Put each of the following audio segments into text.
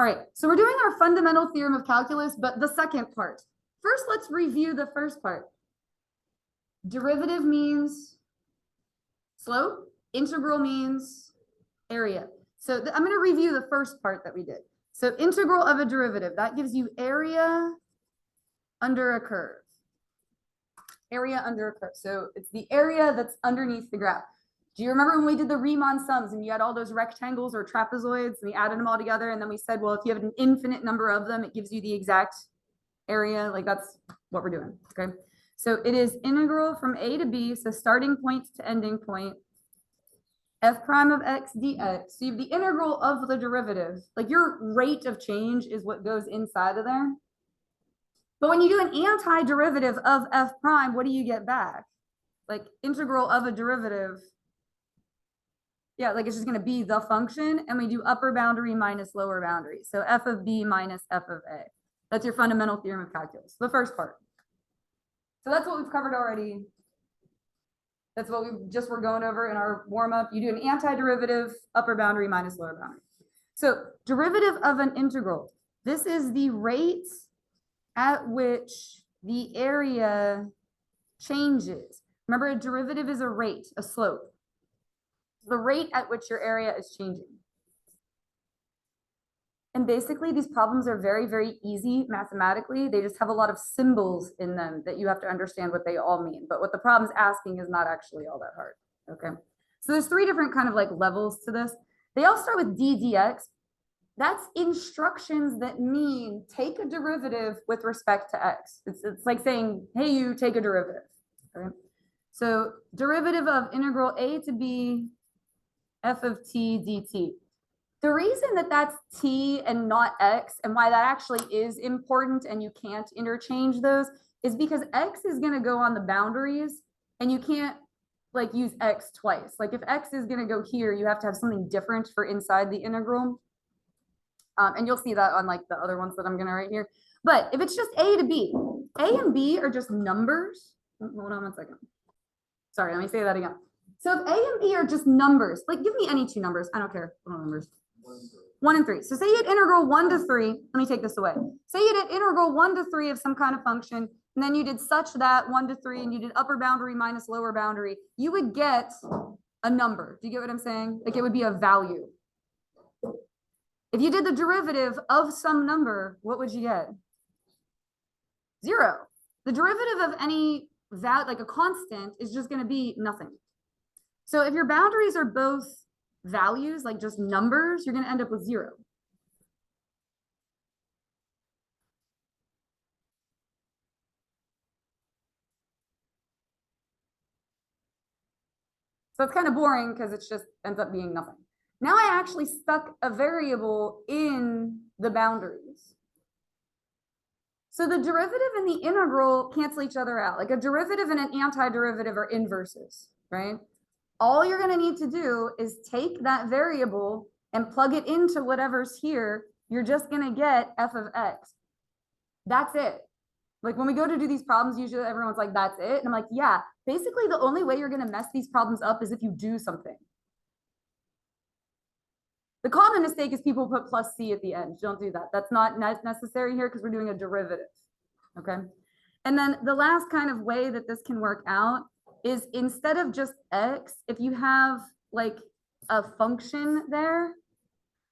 All right, so we're doing our fundamental theorem of calculus, but the second part. First, let's review the first part. Derivative means slope, integral means area. So I'm going to review the first part that we did. So integral of a derivative, that gives you area under a curve. Area under a curve. So it's the area that's underneath the graph. Do you remember when we did the Riemann sums and you had all those rectangles or trapezoids and we added them all together and then we said, well, if you have an infinite number of them, it gives you the exact area. Like that's what we're doing, okay? So it is integral from A to B, so starting point to ending point, f prime of x dx. So you have the integral of the derivative. Like your rate of change is what goes inside of there. But when you do an antiderivative of f prime, what do you get back? Like integral of a derivative. Yeah, like it's just going to be the function, and we do upper boundary minus lower boundary. So f of b minus f of a. That's your fundamental theorem of calculus, the first part. So that's what we've covered already. That's what we just were going over in our warm-up. You do an antiderivative, upper boundary minus lower boundary. So derivative of an integral. This is the rate at which the area changes. Remember, a derivative is a rate, a slope. The rate at which your area is changing. And basically, these problems are very, very easy mathematically. They just have a lot of symbols in them that you have to understand what they all mean. But what the problem's asking is not actually all that hard, okay? So there's three different kind of like levels to this. They all start with d dx. That's instructions that mean take a derivative with respect to x. It's like saying, hey, you take a derivative, okay? So derivative of integral a to b f of t dt. The reason that that's t and not x, and why that actually is important and you can't interchange those, is because x is going to go on the boundaries and you can't like use x twice. Like if x is going to go here, you have to have something different for inside the integral. And you'll see that on like the other ones that I'm going to write here. But if it's just a to b, a and b are just numbers. Hold on one second. Sorry, let me say that again. So if a and b are just numbers, like give me any two numbers. I don't care. What numbers? 1 and 3. So say you had integral 1 to 3. Let me take this away. Say you did integral 1 to 3 of some kind of function, and then you did such that 1 to 3, and you did upper boundary minus lower boundary. You would get a number. Do you get what I'm saying? Like it would be a value. If you did the derivative of some number, what would you get? 0. The derivative of any value, like a constant, is just going to be nothing. So if your boundaries are both values, like just numbers, you're going to end up with 0. So it's kind of boring because it just ends up being nothing. Now I actually stuck a variable in the boundaries. So the derivative and the integral cancel each other out. Like a derivative and an antiderivative are inverses, right? All you're going to need to do is take that variable and plug it into whatever's here. You're just going to get f of x. That's it. Like when we go to do these problems, usually everyone's like, that's it. And I'm like, yeah, basically the only way you're going to mess these problems up is if you do something. The common mistake is people put plus c at the end. Don't do that. That's not necessary here because we're doing a derivative, okay? And then the last kind of way that this can work out is instead of just x, if you have like a function there,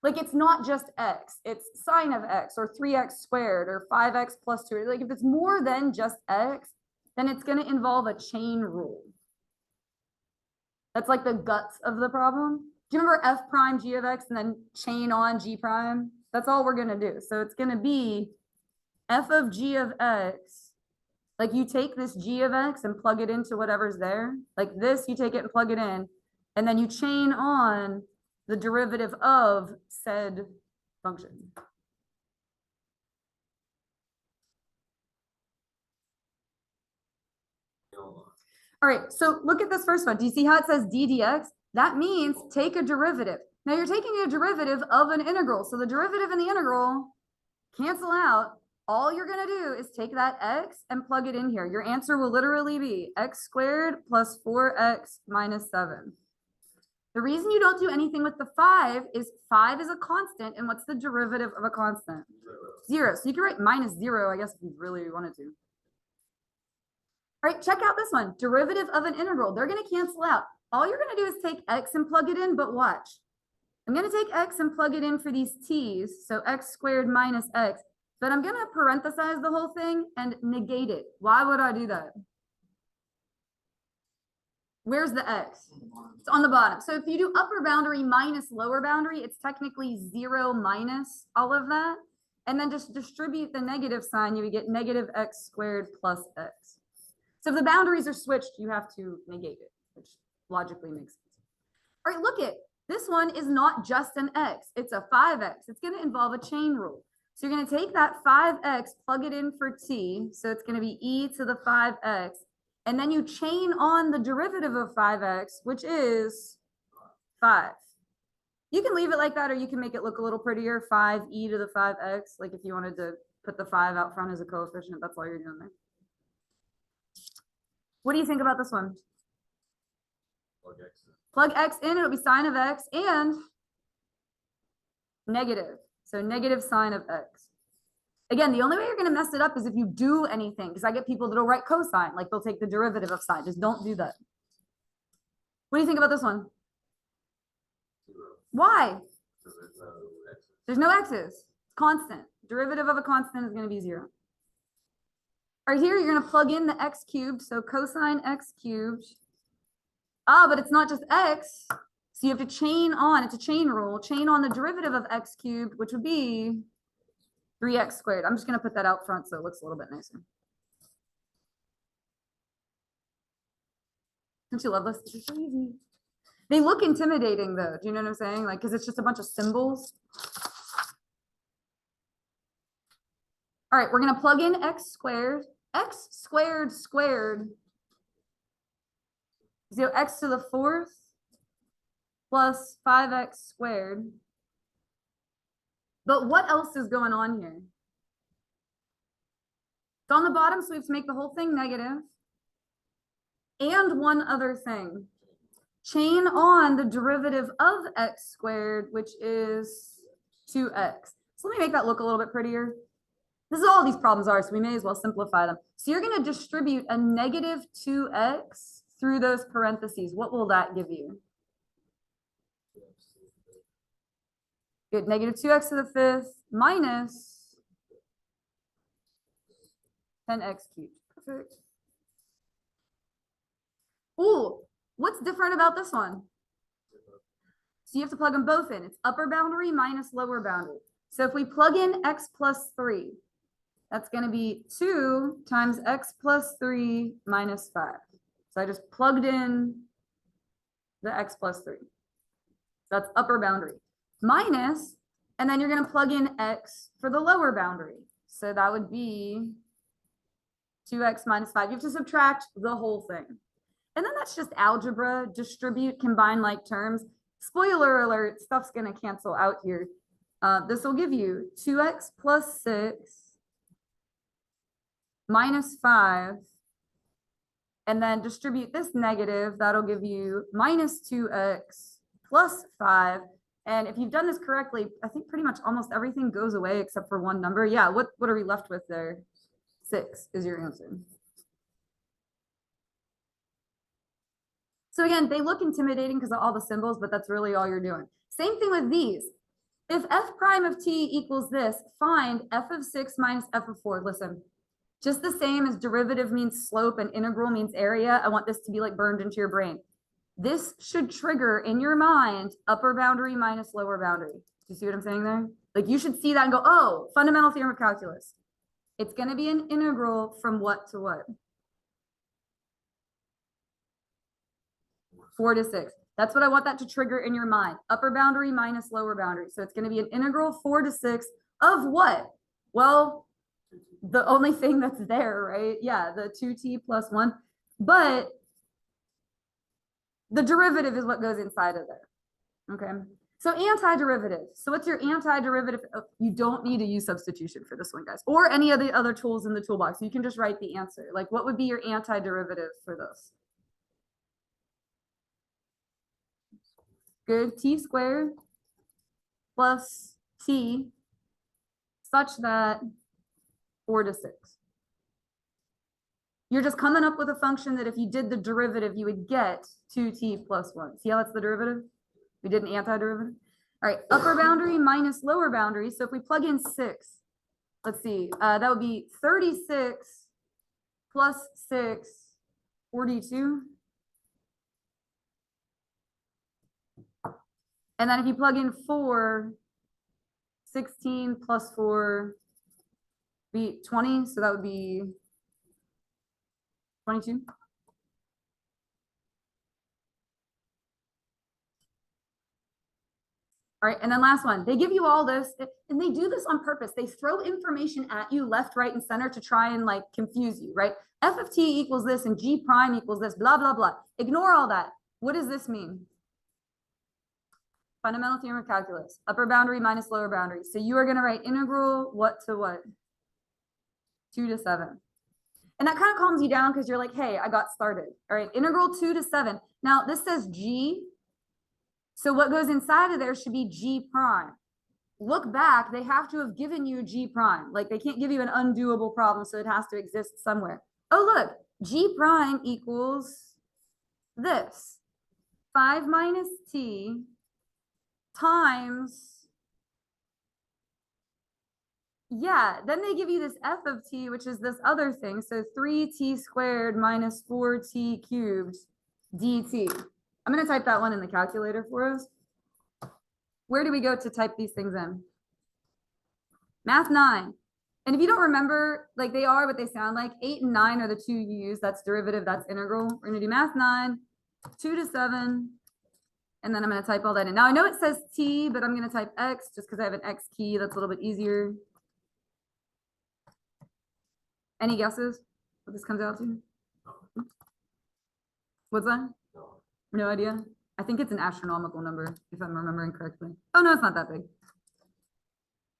like it's not just x, it's sine of x or 3x squared or 5x plus 2. Like if it's more than just x, then it's going to involve a chain rule. That's like the guts of the problem. Do you remember f prime g of x and then chain on g prime? That's all we're going to do. So it's going to be f of g of x. Like you take this g of x and plug it into whatever's there. Like this, you take it and plug it in. And then you chain on the derivative of said function. All right, so look at this first one. Do you see how it says d dx? That means take a derivative. Now you're taking a derivative of an integral. So the derivative and the integral cancel out. All you're going to do is take that x and plug it in here. Your answer will literally be x squared plus 4x minus 7. The reason you don't do anything with the 5 is 5 is a constant, and what's the derivative of a constant? 0. So you can write minus 0, I guess, if you really wanted to. All right, check out this one. Derivative of an integral. They're going to cancel out. All you're going to do is take x and plug it in, but watch. I'm going to take x and plug it in for these t's, so x squared minus x, but I'm going to parenthesize the whole thing and negate it. Why would I do that? Where's the x? It's on the bottom. So if you do upper boundary minus lower boundary, it's technically 0 minus all of that. And then just distribute the negative sign, you would get negative x squared plus x. So if the boundaries are switched, you have to negate it, which logically makes sense. All right, look at this one is not just an x, it's a 5x. It's going to involve a chain rule. So you're going to take that 5x, plug it in for t, so it's going to be e to the 5x, and then you chain on the derivative of 5x, which is 5. You can leave it like that, or you can make it look a little prettier, 5e to the 5x, like if you wanted to put the 5 out front as a coefficient, that's all you're doing there. What do you think about this one? Plug x in, it'll be sine of x and negative. So negative sine of x. Again, the only way you're going to mess it up is if you do anything, because I get people that'll write cosine, like they'll take the derivative of sine. Just don't do that. What do you think about this one? Why? There's no x's. Constant. Derivative of a constant is going to be 0. All right, here you're going to plug in the x cubed, so cosine x cubed. Ah, but it's not just x. So you have to chain on, it's a chain rule, chain on the derivative of x cubed, which would be 3x squared. I'm just going to put that out front so it looks a little bit nicer. Don't you love this? This is so easy. They look intimidating though. Do you know what I'm saying? Like, because it's just a bunch of symbols. All right, we're going to plug in x squared. X squared squared. So x to the 4th plus 5x squared. But what else is going on here? It's on the bottom, so we have to make the whole thing negative. And one other thing. Chain on the derivative of x squared, which is 2x. So let me make that look a little bit prettier. This is all these problems are, so we may as well simplify them. So you're going to distribute a negative 2x through those parentheses. What will that give you? Good. Negative 2x to the 5th minus 10x cubed. Perfect. Ooh, what's different about this one? So you have to plug them both in. It's upper boundary minus lower boundary. So if we plug in x plus 3, that's going to be 2 times x plus 3 minus 5. So I just plugged in the x plus 3. So that's upper boundary. Minus, and then you're going to plug in x for the lower boundary. So that would be 2x minus 5. You have to subtract the whole thing. And then that's just algebra, distribute, combine like terms. Spoiler alert, stuff's going to cancel out here. This will give you 2x plus 6 minus 5. And then distribute this negative, that'll give you minus 2x plus 5. And if you've done this correctly, I think pretty much almost everything goes away except for one number. Yeah, what are we left with there? 6 is your answer. So again, they look intimidating because of all the symbols, but that's really all you're doing. Same thing with these. If f prime of t equals this, find f of 6 minus f of 4. Listen, just the same as derivative means slope and integral means area, I want this to be like burned into your brain. This should trigger in your mind upper boundary minus lower boundary. Do you see what I'm saying there? Like you should see that and go, oh, fundamental theorem of calculus. It's going to be an integral from what to what? 4 to 6. That's what I want that to trigger in your mind. Upper boundary minus lower boundary. So it's going to be an integral 4 to 6 of what? Well, the only thing that's there, right? Yeah, the 2t plus 1. But the derivative is what goes inside of there. Okay. So antiderivative. So what's your antiderivative? Oh, you don't need to use substitution for this one, guys, or any of the other tools in the toolbox. You can just write the answer. Like what would be your antiderivative for this? Good. T squared plus t such that 4 to 6. You're just coming up with a function that if you did the derivative, you would get 2t plus 1. See how that's the derivative? We did an antiderivative. All right, upper boundary minus lower boundary. So if we plug in 6, let's see, that would be 36 plus 6, 42. And then if you plug in 4, 16 plus 4 be 20. So that would be 22. All right, and then last one. They give you all this, and they do this on purpose. They throw information at you left, right, and center to try and like confuse you, right? F of t equals this and g prime equals this, blah, blah, blah. Ignore all that. What does this mean? Fundamental theorem of calculus, upper boundary minus lower boundary. So you are going to write integral what to what? 2 to 7. And that kind of calms you down because you're like, hey, I got started. All right, integral 2 to 7. Now this says g. So what goes inside of there should be g prime. Look back, they have to have given you g prime. Like they can't give you an undoable problem, so it has to exist somewhere. Oh, look, g prime equals this. 5 minus t times, yeah, then they give you this f of t, which is this other thing. So 3t squared minus 4t cubed dt. I'm going to type that one in the calculator for us. Where do we go to type these things in? Math 9. And if you don't remember, like they are what they sound like, 8 and 9 are the two you use. That's derivative, that's integral. We're going to do math 9, 2 to 7. And then I'm going to type all that in. Now I know it says t, but I'm going to type x just because I have an x key. That's a little bit easier. Any guesses what this comes out to? What's that? No idea. I think it's an astronomical number, if I'm remembering correctly. Oh, no, it's not that big.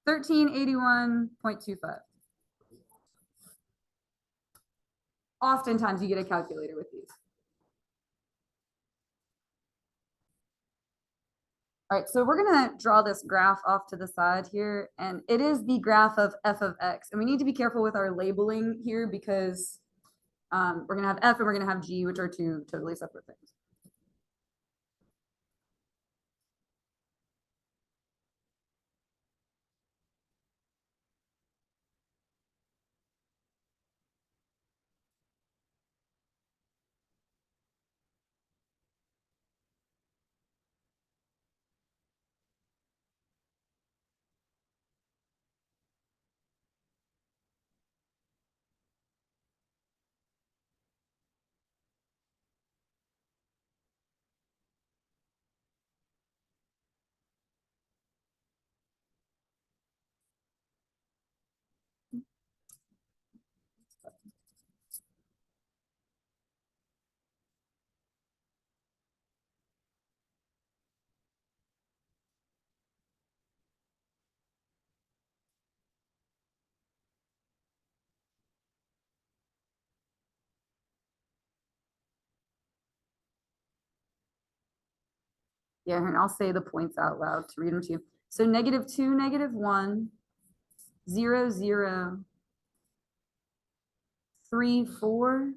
1381.25. Oftentimes you get a calculator with these. All right, so we're going to draw this graph off to the side here, and it is the graph of f of x. And we need to be careful with our labeling here because we're going to have f and we're going to have g, which are two totally separate things. Yeah, and I'll say the points out loud to read them to you. So -2, -1, 0, 0, 3, 4,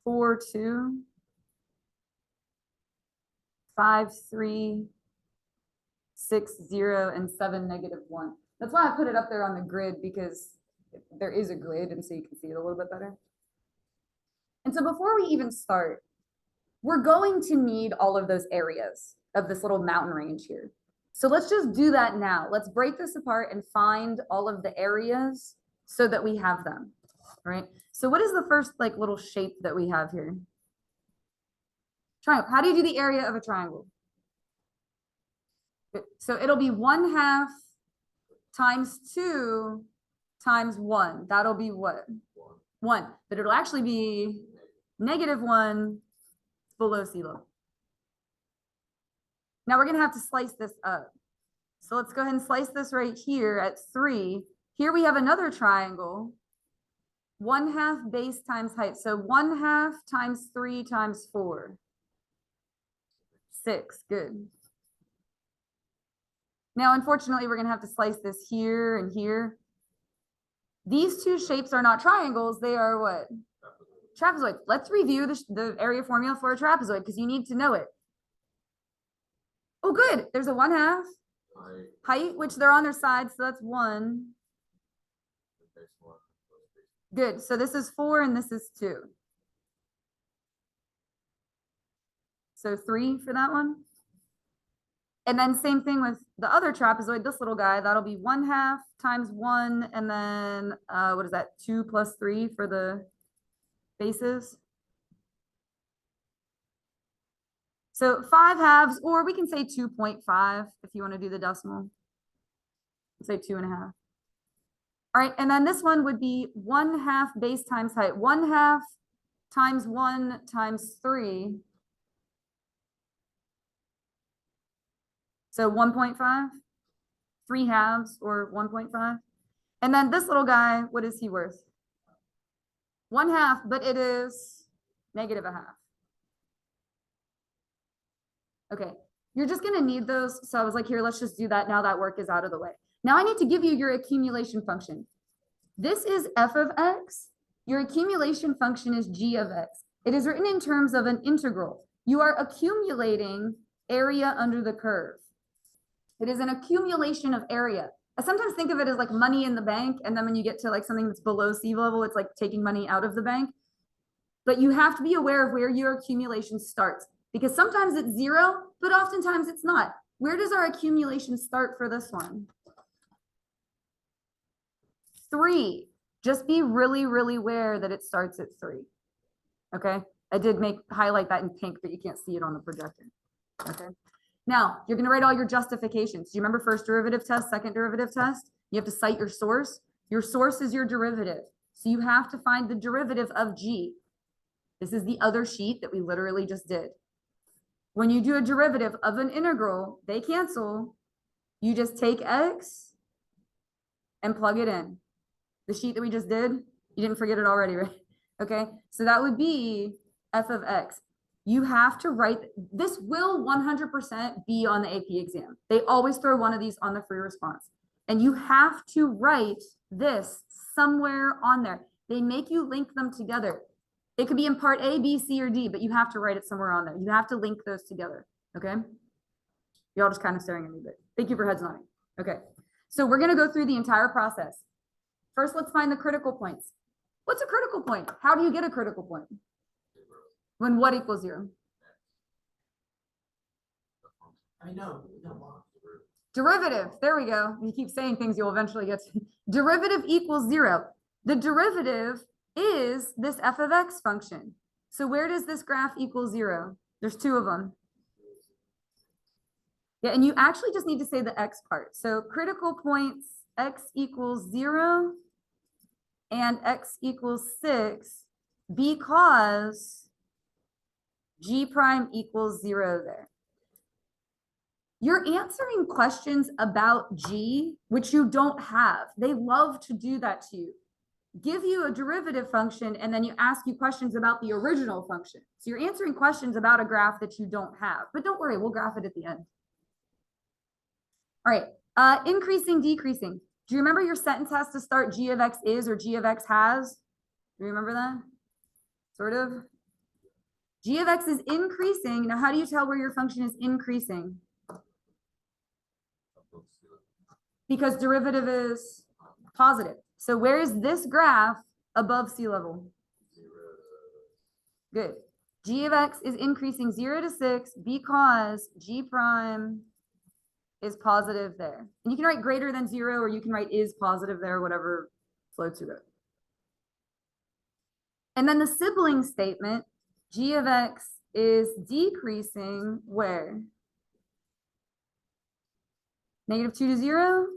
4, 2, 5, 3, 6, 0, and 7, -1. That's why I put it up there on the grid because there is a grid and so you can see it a little bit better. And so before we even start, we're going to need all of those areas of this little mountain range here. So let's just do that now. Let's break this apart and find all of the areas so that we have them, right? So what is the first like little shape that we have here? Triangle. How do you do the area of a triangle? So it'll be 1/2 times 2 times 1. That'll be what? 1. But it'll actually be -1 below sea level. Now we're going to have to slice this up. So let's go ahead and slice this right here at 3. Here we have another triangle. 1/2 base times height. So 1/2 times 3 times 4. 6. Good. Now, unfortunately, we're going to have to slice this here and here. These two shapes are not triangles. They are what? Trapezoid. Let's review the area formula for a trapezoid because you need to know it. Oh, good. There's a 1/2 height, which they're on their side. So that's 1. Good. So this is 4 and this is 2. So 3 for that one. And then same thing with the other trapezoid, this little guy, that'll be 1/2 times 1. And then what is that? 2 plus 3 for the bases. So 5/2, or we can say 2.5 if you want to do the decimal. Say 2.5. All right, and then this one would be 1/2 base times height. 1/2 times 1 times 3. So 1.5, 3/2 or 1.5. And then this little guy, what is he worth? 1/2, but it is -1/2. Okay, you're just gonna need those. So I was like, here, let's just do that now that work is out of the way. Now I need to give you your accumulation function. This is f of x. Your accumulation function is g of x. It is written in terms of an integral. You are accumulating area under the curve. It is an accumulation of area. I sometimes think of it as like money in the bank. And then when you get to like something that's below sea level, it's like taking money out of the bank. But you have to be aware of where your accumulation starts because sometimes it's 0, but oftentimes it's not. Where does our accumulation start for this one? 3. Just be really, really aware that it starts at 3. Okay. I did highlight that in pink, but you can't see it on the projector. Okay. Now, you're going to write all your justifications. Do you remember first derivative test, second derivative test? You have to cite your source. Your source is your derivative. So you have to find the derivative of g. This is the other sheet that we literally just did. When you do a derivative of an integral, they cancel. You just take x and plug it in. The sheet that we just did, you didn't forget it already, right? Okay, so that would be f of x. You have to write, this will 100% be on the AP exam. They always throw one of these on the free response. And you have to write this somewhere on there. They make you link them together. It could be in part A, B, C, or D, but you have to write it somewhere on there. You have to link those together, okay? You're all just kind of staring at me, but thank you for heads nodding. Okay, so we're gonna go through the entire process. First, let's find the critical points. What's a critical point? How do you get a critical point? When what equals 0? I know. Derivative. There we go. You keep saying things you'll eventually get to. Derivative equals 0. The derivative is this f of x function. So where does this graph equal 0? There's 2 of them. Yeah, and you actually just need to say the x part. So critical points, x equals 0 and x equals 6 because g prime equals 0 there. You're answering questions about g, which you don't have. They love to do that to you. Give you a derivative function, and then you ask you questions about the original function. So you're answering questions about a graph that you don't have. But don't worry, we'll graph it at the end. All right, increasing, decreasing. Do you remember your sentence has to start g of x is or g of x has? Do you remember that? Sort of. G of x is increasing. Now, how do you tell where your function is increasing? Because derivative is positive. So where is this graph above sea level? Good. G of x is increasing 0 to 6 because g prime is positive there. And you can write greater than 0, or you can write is positive there, whatever floats your boat. And then the sibling statement, g of x is decreasing where? -2 to 0?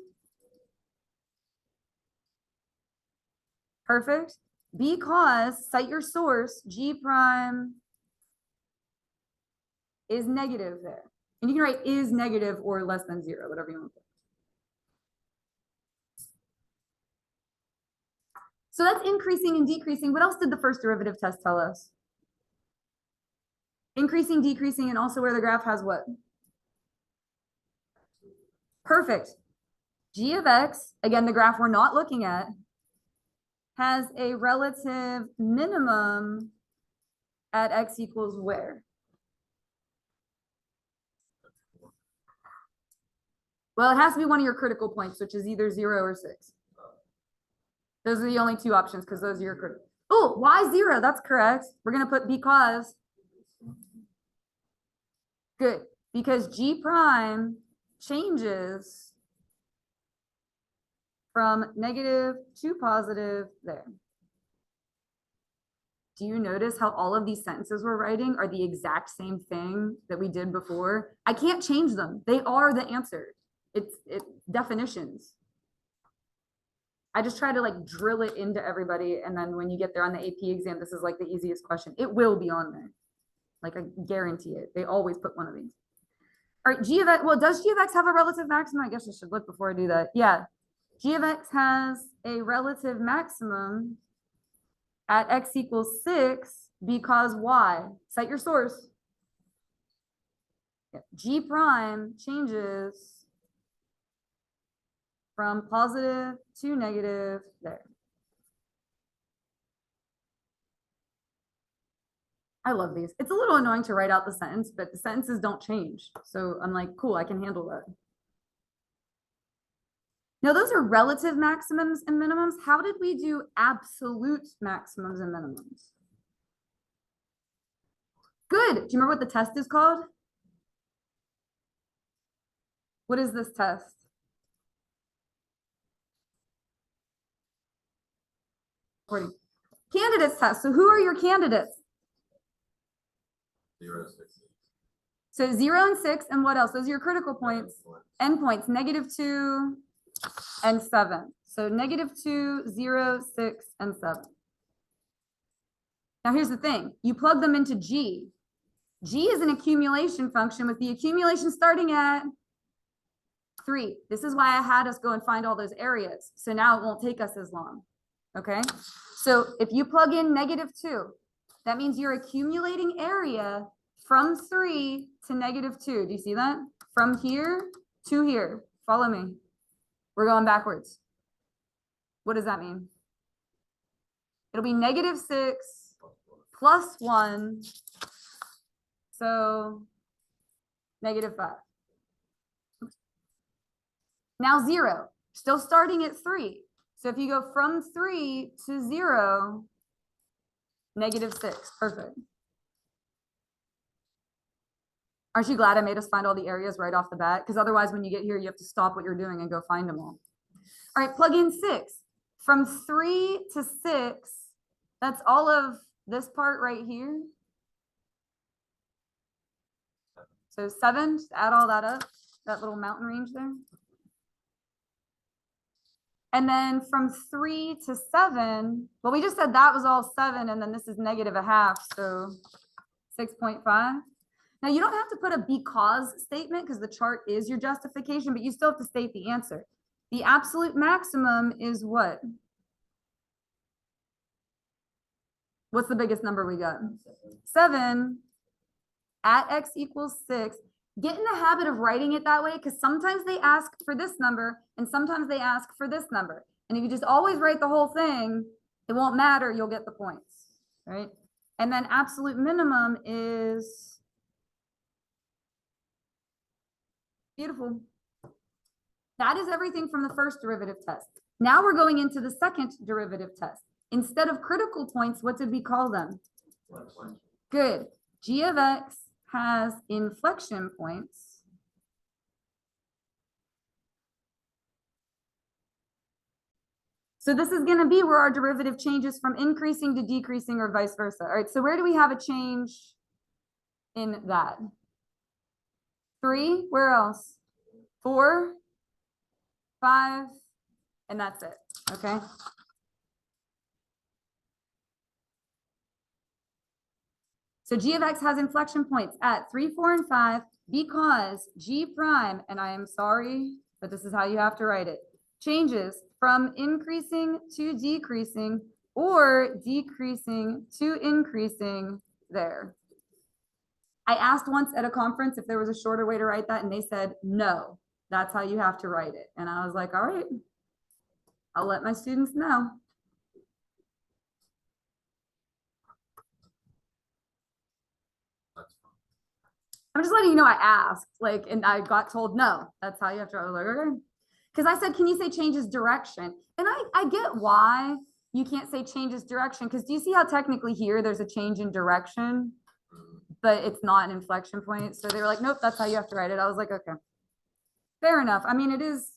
Perfect. Because, cite your source, g prime is negative there. And you can write is negative or less than 0, whatever you want to put. So that's increasing and decreasing. What else did the first derivative test tell us? Increasing, decreasing, and also where the graph has what? Perfect. G of X, again, the graph we're not looking at, has a relative minimum at X equals where? Well, it has to be one of your critical points, which is either 0 or 6. Those are the only two options because those are your critical. Oh, why 0? That's correct. We're going to put because. Good. Because G prime changes from negative to positive there. Do you notice how all of these sentences we're writing are the exact same thing that we did before? I can't change them. They are the answer. It's definitions. I just try to like drill it into everybody. And then when you get there on the AP exam, this is like the easiest question. It will be on there. Like I guarantee it. They always put one of these. All right, G of X, well, does G of X have a relative maximum? I guess I should look before I do that. Yeah, G of X has a relative maximum at X equals 6 because why? Cite your source. Yeah. G prime changes from positive to negative there. I love these. It's a little annoying to write out the sentence, but the sentences don't change. So I'm like, cool, I can handle that. Now, those are relative maximums and minimums. How did we do absolute maximums and minimums? Good. Do you remember what the test is called? What is this test? Candidates test. So who are your candidates? 0, 6. So 0 and 6, and what else? Those are your critical points. Endpoints, -2 and 7. So -2, 0, 6, and 7. Now here's the thing. You plug them into G. G is an accumulation function with the accumulation starting at 3. This is why I had us go and find all those areas. So now it won't take us as long. Okay. So if you plug in -2, that means you're accumulating area from 3 to -2. Do you see that? From here to here. Follow me. We're going backwards. What does that mean? It'll be -6 plus 1. So -5. Now 0, still starting at 3. So if you go from 3 to 0, -6. Perfect. Aren't you glad I made us find all the areas right off the bat? Because otherwise, when you get here, you have to stop what you're doing and go find them all. All right, plug in 6. From 3 to 6, that's all of this part right here. So 7, just add all that up, that little mountain range there. And then from 3 to 7, well, we just said that was all 7, and then this is -0.5, so 6.5. Now, you don't have to put a because statement because the chart is your justification, but you still have to state the answer. The absolute maximum is what? What's the biggest number we got? 7 at X equals 6. Get in the habit of writing it that way because sometimes they ask for this number and sometimes they ask for this number. And if you just always write the whole thing, it won't matter. You'll get the points, right? And then absolute minimum is beautiful. That is everything from the first derivative test. Now we're going into the second derivative test. Instead of critical points, what did we call them? Good. G of X has inflection points. So this is going to be where our derivative changes from increasing to decreasing or vice versa. All right, so where do we have a change in that? 3, where else? 4, 5, and that's it, okay? So G of X has inflection points at 3, 4, and 5 because G prime, and I am sorry, but this is how you have to write it, changes from increasing to decreasing or decreasing to increasing there. I asked once at a conference if there was a shorter way to write that, and they said, no, that's how you have to write it. And I was like, all right, I'll let my students know. That's fine. I'm just letting you know I asked, like, and I got told, no, that's how you have to write it. I was like, okay. Because I said, can you say changes direction? And I get why you can't say changes direction, because do you see how technically here there's a change in direction, but it's not an inflection point? So they were like, nope, that's how you have to write it. I was like, okay, fair enough. I mean, it is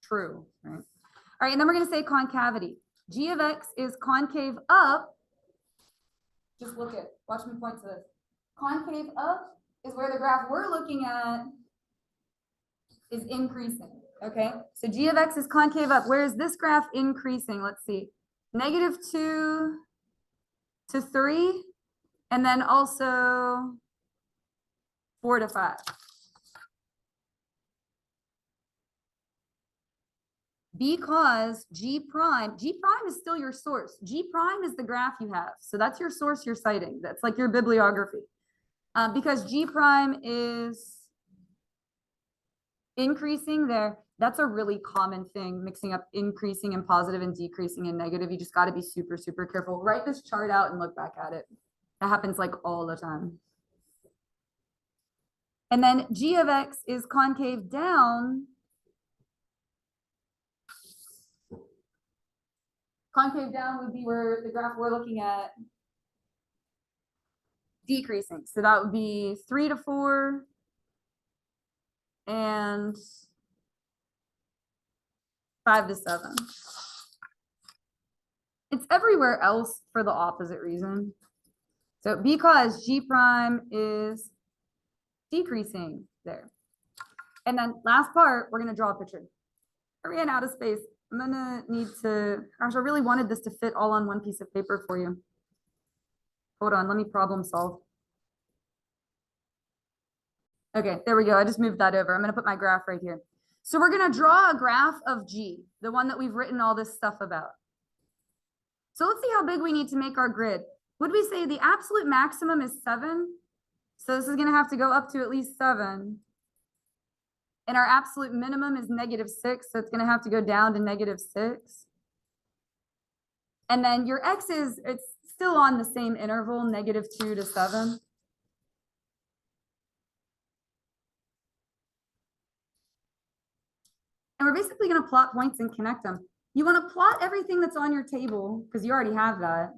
true, right? All right, and then we're going to say concavity. G of x is concave up. Just look at, watch me point to this. Concave up is where the graph we're looking at is increasing, okay? So G of x is concave up. Where is this graph increasing? Let's see. -2 to 3, and then also 4 to 5. Because G prime is still your source. G prime is the graph you have. So that's your source you're citing. That's like your bibliography. Because G prime is increasing there. That's a really common thing, mixing up increasing and positive and decreasing and negative. You just got to be super, super careful. Write this chart out and look back at it. That happens like all the time. And then G of x is concave down. Concave down would be where the graph we're looking at decreasing. So that would be 3 to 4 and 5 to 7. It's everywhere else for the opposite reason. So because G prime is decreasing there. And then last part, we're going to draw a picture. I ran out of space. I'm going to need to, gosh, I really wanted this to fit all on one piece of paper for you. Hold on, let me problem solve. Okay, there we go. I just moved that over. I'm going to put my graph right here. So we're going to draw a graph of G, the one that we've written all this stuff about. So let's see how big we need to make our grid. Would we say the absolute maximum is 7? So this is going to have to go up to at least 7. And our absolute minimum is -6. So it's going to have to go down to -6. And then your x is, it's still on the same interval, -2 to 7. And we're basically going to plot points and connect them. You want to plot everything that's on your table because you already have that.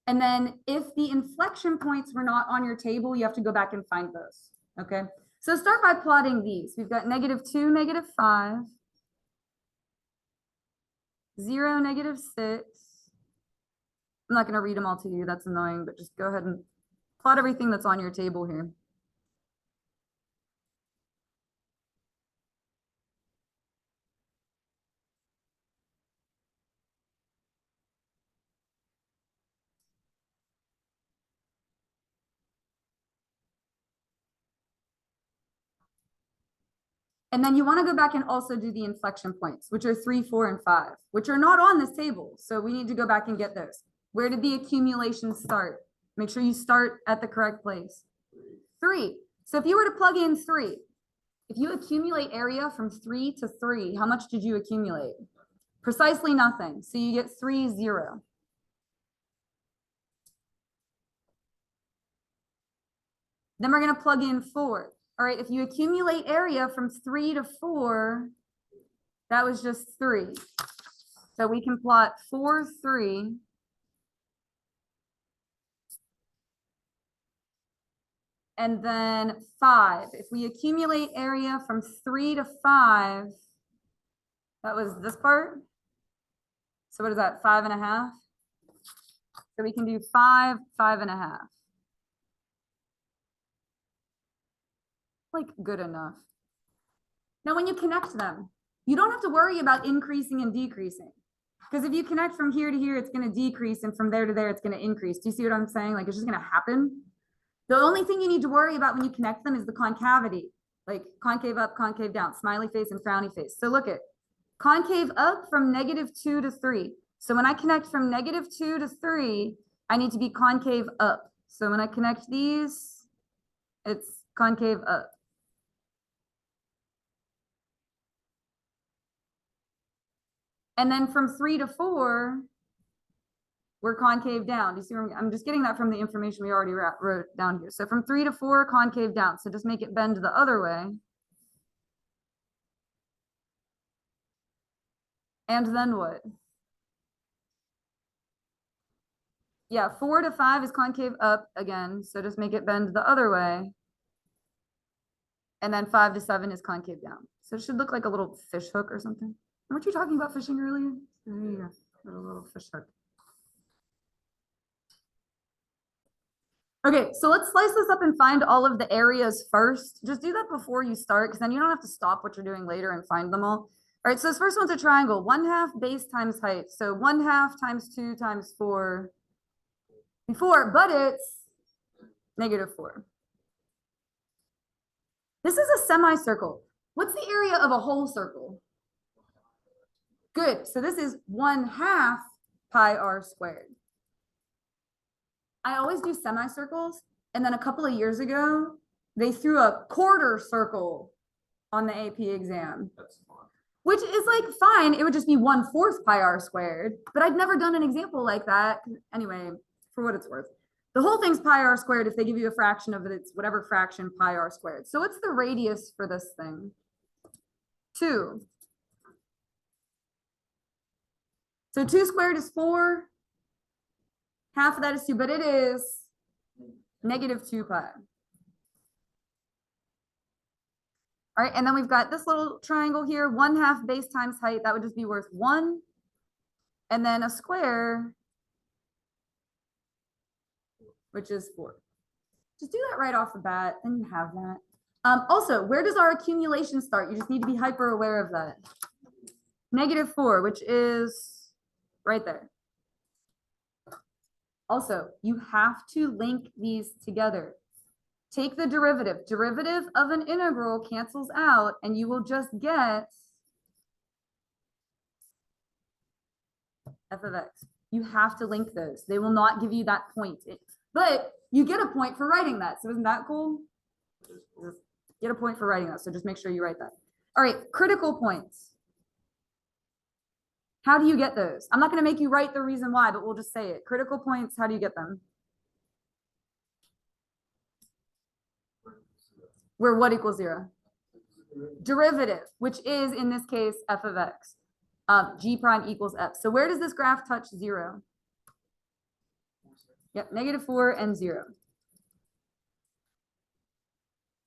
And then if the inflection points were not on your table, you have to go back and find those. Okay. So start by plotting these. We've got -2, -5, 0, -6. I'm not going to read them all to you. That's annoying, but just go ahead and plot everything that's on your table here. And then you want to go back and also do the inflection points, which are 3, 4, and 5, which are not on this table. So we need to go back and get those. Where did the accumulation start? Make sure you start at the correct place. 3. So if you were to plug in 3, if you accumulate area from 3 to 3, how much did you accumulate? Precisely nothing. So you get 3, 0. Then we're going to plug in 4. All right, if you accumulate area from 3 to 4, that was just 3. So we can plot 4, 3. And then 5. If we accumulate area from 3 to 5, that was this part. So what is that, 5.5? So we can do 5, 5.5. Like good enough. Now, when you connect them, you don't have to worry about increasing and decreasing. Because if you connect from here to here, it's going to decrease, and from there to there, it's going to increase. Do you see what I'm saying? Like, it's just going to happen. The only thing you need to worry about when you connect them is the concavity, like concave up, concave down, smiley face and frowny face. So look at concave up from -2 to 3. So when I connect from -2 to 3, I need to be concave up. So when I connect these, it's concave up. And then from 3 to 4, we're concave down. Do you see where I'm just getting that from the information we already wrote down here. So from 3 to 4, concave down. So just make it bend the other way. And then what? Yeah, 4 to 5 is concave up again. So just make it bend the other way. And then 5 to 7 is concave down. So it should look like a little fish hook or something. Weren't you talking about fishing earlier? There you go, a little fish hook. Okay, so let's slice this up and find all of the areas first. Just do that before you start, because then you don't have to stop what you're doing later and find them all. All right, so this first one's a triangle, 1/2 base times height. So 1/2 times 2 times 4, before, but it's -4. This is a semicircle. What's the area of a whole circle? Good, so this is 1/2 pi r squared. I always do semicircles, and then a couple of years ago, they threw a quarter circle on the AP exam, which is like fine. It would just be 1/4 pi r squared, but I'd never done an example like that. Anyway, for what it's worth, the whole thing's pi r squared. If they give you a fraction of it, it's whatever fraction pi r squared. So what's the radius for this thing? 2. So 2 squared is 4. Half of that is 2, but it is -2 pi. All right, and then we've got this little triangle here, 1/2 base times height. That would just be worth 1. And then a square, which is 4. Just do that right off the bat, and you have that. Also, where does our accumulation start? You just need to be hyper aware of that. -4, which is right there. Also, you have to link these together. Take the derivative. Derivative of an integral cancels out, and you will just get f of x. You have to link those. They will not give you that point. But you get a point for writing that. So isn't that cool? Get a point for writing that. So just make sure you write that. All right, critical points. How do you get those? I'm not going to make you write the reason why, but we'll just say it. Critical points, how do you get them? Where what equals 0? Derivative, which is in this case f of x. G prime equals f. So where does this graph touch 0? Yep, -4 and 0.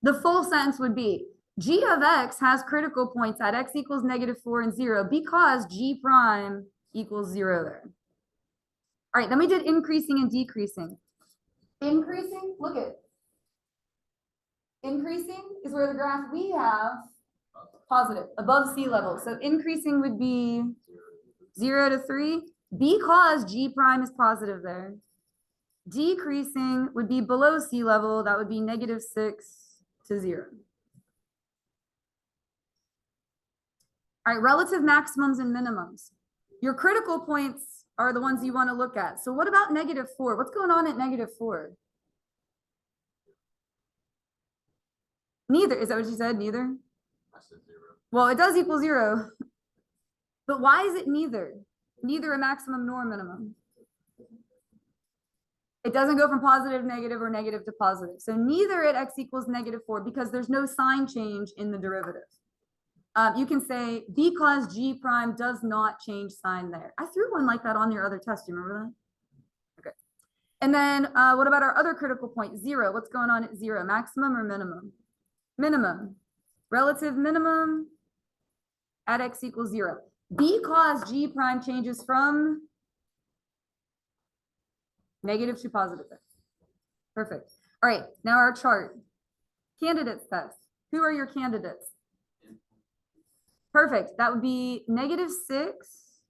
The full sentence would be g of x has critical points at x equals -4 and 0 because g prime equals 0 there. All right, then we did increasing and decreasing. Increasing, look at. Increasing is where the graph we have positive, above sea level. So increasing would be 0 to 3 because g prime is positive there. Decreasing would be below sea level. That would be -6 to 0. All right, relative maximums and minimums. Your critical points are the ones you want to look at. So what about -4? What's going on at -4? Neither. Is that what you said? Neither? I said 0. Well, it does equal 0. But why is it neither? Neither a maximum nor a minimum. It doesn't go from positive to negative or negative to positive. So neither at x equals -4 because there's no sign change in the derivative. You can say because g prime does not change sign there. I threw one like that on your other test. Do you remember that? Okay. And then what about our other critical point? 0. What's going on at 0? Maximum or minimum? Minimum. Relative minimum at x equals 0. Because g prime changes from negative to positive. Perfect. All right, now our chart. Candidates test. Who are your candidates? Perfect. That would be -6,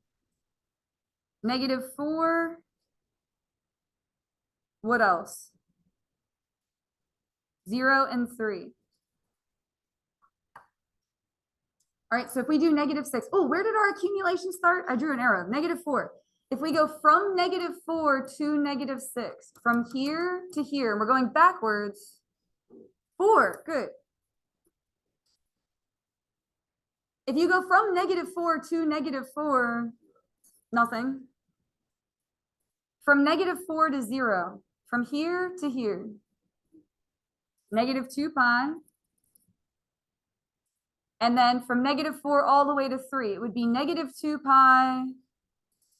-4. What else? 0 and 3. All right, so if we do -6, oh, where did our accumulation start? I drew an arrow, -4. if we go from -4 to -6, from here to here, and we're going backwards, 4, good. If you go from -4 to -4, nothing. From -4 to 0, from here to here, -2 pi. And then from -4 all the way to 3, it would be -2 pi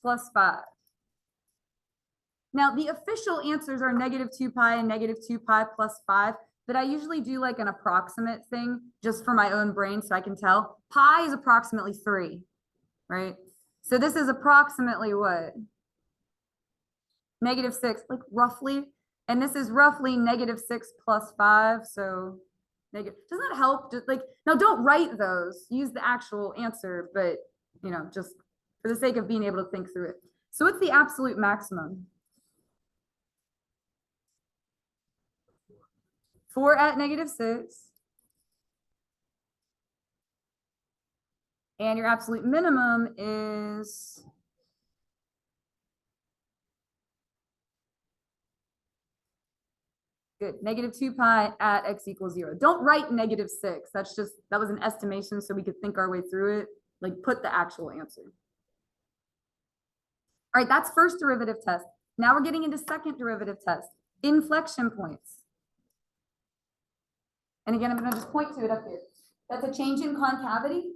plus 5. Now, the official answers are -2 pi and -2 pi plus 5, but I usually do like an approximate thing just for my own brain so I can tell. Pi is approximately 3, right? So this is approximately what? -6, like roughly. And this is roughly -6 plus 5, so negative. Does that help? Just like, now don't write those, use the actual answer, but you know, just for the sake of being able to think through it. So what's the absolute maximum? 4 at -6. And your absolute minimum is good, -2 pi at x equals 0. Don't write -6. That's just, that was an estimation so we could think our way through it. Like put the actual answer. All right, that's first derivative test. Now we're getting into second derivative test, inflection points. And again, I'm going to just point to it up here. That's a change in concavity.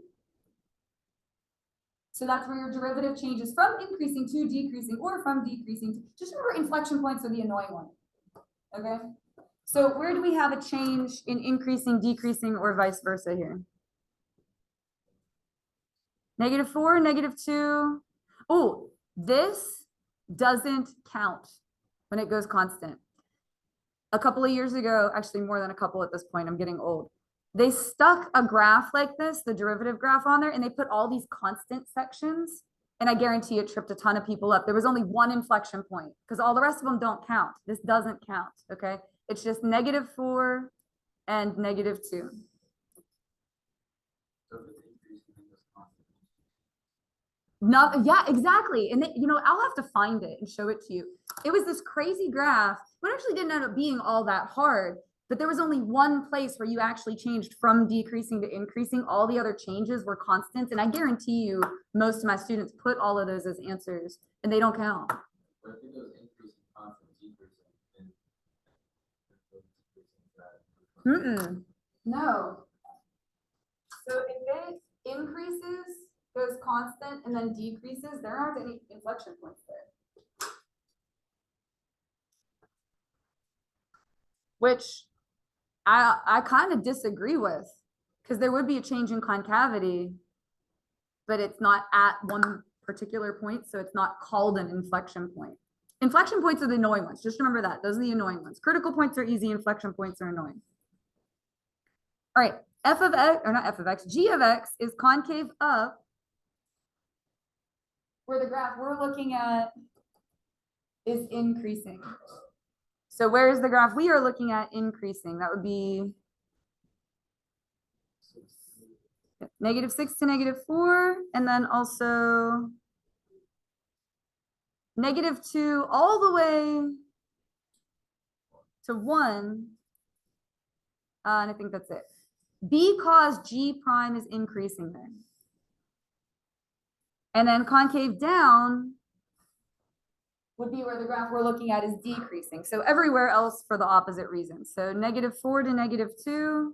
So that's where your derivative changes from increasing to decreasing or from decreasing to, just remember inflection points are the annoying one. Okay. So where do we have a change in increasing, decreasing, or vice versa here? -4, -2. Oh, this doesn't count when it goes constant. A couple of years ago, actually more than a couple at this point, I'm getting old. They stuck a graph like this, the derivative graph on there, and they put all these constant sections. And I guarantee it tripped a ton of people up. There was only one inflection point because all the rest of them don't count. This doesn't count, okay? It's just -4 and -2. Not, yeah, exactly. And you know, I'll have to find it and show it to you. It was this crazy graph, but actually didn't end up being all that hard. But there was only one place where you actually changed from decreasing to increasing. All the other changes were constants. And I guarantee you, most of my students put all of those as answers and they don't count. But if it goes increasing, constant, decreasing, then No. So if it increases, goes constant, and then decreases, there aren't any inflection points there. Which I kind of disagree with, because there would be a change in concavity, but it's not at one particular point, so it's not called an inflection point. Inflection points are the annoying ones. Just remember that. Those are the annoying ones. Critical points are easy. Inflection points are annoying. All right. F of x, or not f of x, g of x is concave up, where the graph we're looking at is increasing. So where is the graph we are looking at increasing? That would be -6 to -4, and then also -2 all the way to 1. And I think that's it. Because g prime is increasing there. And then concave down would be where the graph we're looking at is decreasing. So everywhere else for the opposite reason. So -4 to -2.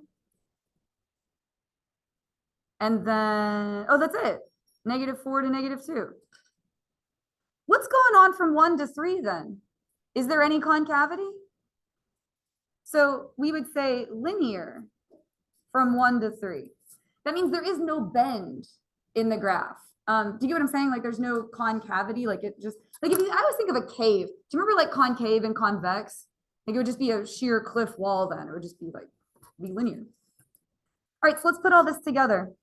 And then, oh, that's it. -4 to -2. What's going on from 1 to 3 then? Is there any concavity? So we would say linear from 1 to 3. That means there is no bend in the graph. Do you get what I'm saying? Like there's no concavity, like it just, like if you, I always think of a cave. Do you remember like concave and convex? Like it would just be a sheer cliff wall then. It would just be like, be linear. All right, so let's put all this together.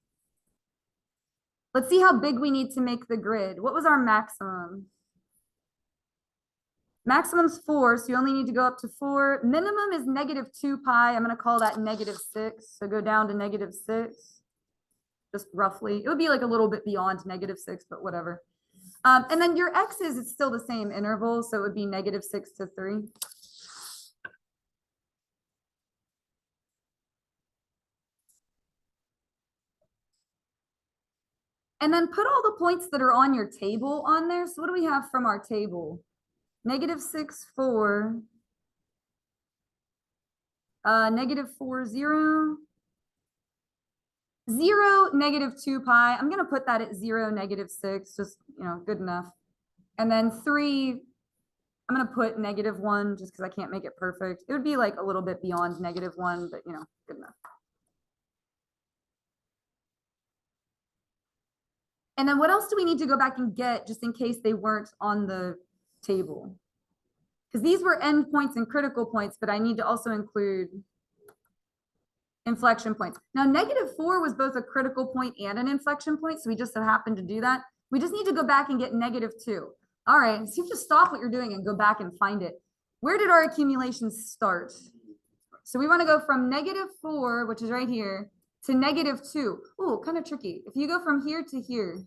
Let's see how big we need to make the grid. What was our maximum? Maximum's 4, so you only need to go up to 4. Minimum is -2 pi. I'm going to call that -6. So go down to -6. Just roughly. It would be like a little bit beyond -6, but whatever. And then your x's, it's still the same interval, so it would be -6 to 3. And then put all the points that are on your table on there. So what do we have from our table? -6, 4. -4, 0. 0, -2 pi. I'm gonna put that at 0, -6, just, good enough. And then 3, I'm gonna put -1 just because I can't make it perfect. It would be like a little bit beyond -1, but good enough. And then what else do we need to go back and get just in case they weren't on the table? Because these were endpoints and critical points, but I need to also include inflection points. Now, -4 was both a critical point and an inflection point, so we just so happened to do that. We just need to go back and get -2. All right, so you have to stop what you're doing and go back and find it. Where did our accumulation start? So we want to go from -4, which is right here, to -2. Ooh, kind of tricky. If you go from here to here,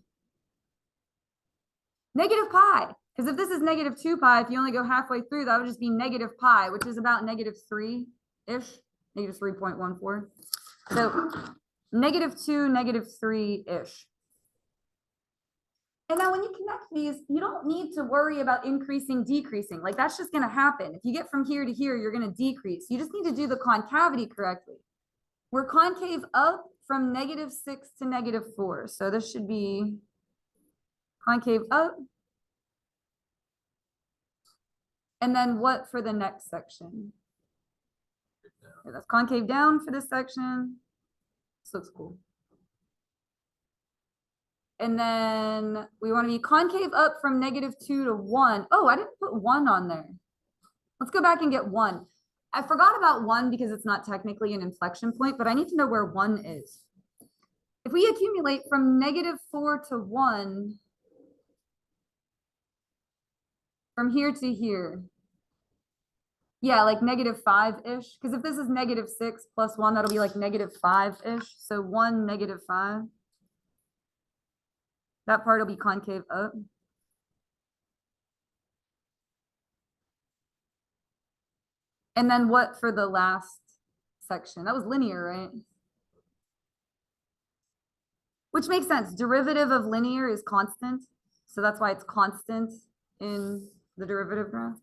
-pi, because if this is -2 pi, if you only go halfway through, that would just be -pi, which is about -3-ish, -3.14. So -2, -3-ish. And now when you connect these, you don't need to worry about increasing, decreasing. Like that's just going to happen. If you get from here to here, you're going to decrease. You just need to do the concavity correctly. We're concave up from -6 to -4. So this should be concave up. And then what for the next section? Okay, that's concave down for this section. This looks cool. And then we want to be concave up from -2 to 1. Oh, I didn't put 1 on there. Let's go back and get 1. I forgot about 1 because it's not technically an inflection point, but I need to know where 1 is. If we accumulate from -4 to 1, from here to here, yeah, like -5-ish. Because if this is -6 plus 1, that'll be like -5-ish. So 1, -5. That part will be concave up. And then what for the last section? That was linear, right? Which makes sense. Derivative of linear is constant. So that's why it's constant in the derivative graph.